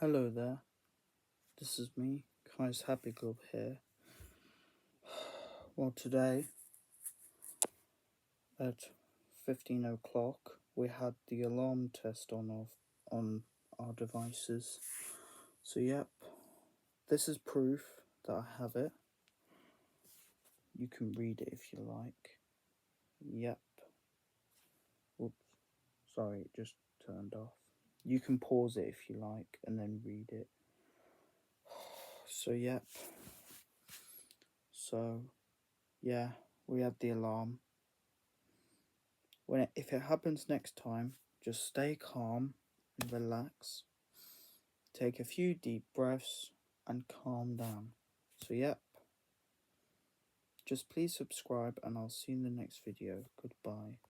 Hello there, this is me, Kai's Happy Club here. Well, today at 15 o'clock we had the alarm test on our devices. So yep, this is proof that I have it. You can read it if you like. Yep. Oops, sorry, it just turned off. You can pause it if you like and then read it. So yep. So yeah, we had the alarm. If it happens next time, just stay calm and relax. Take a few deep breaths and calm down. So yep, just please subscribe and I'll see you in the next video. Goodbye.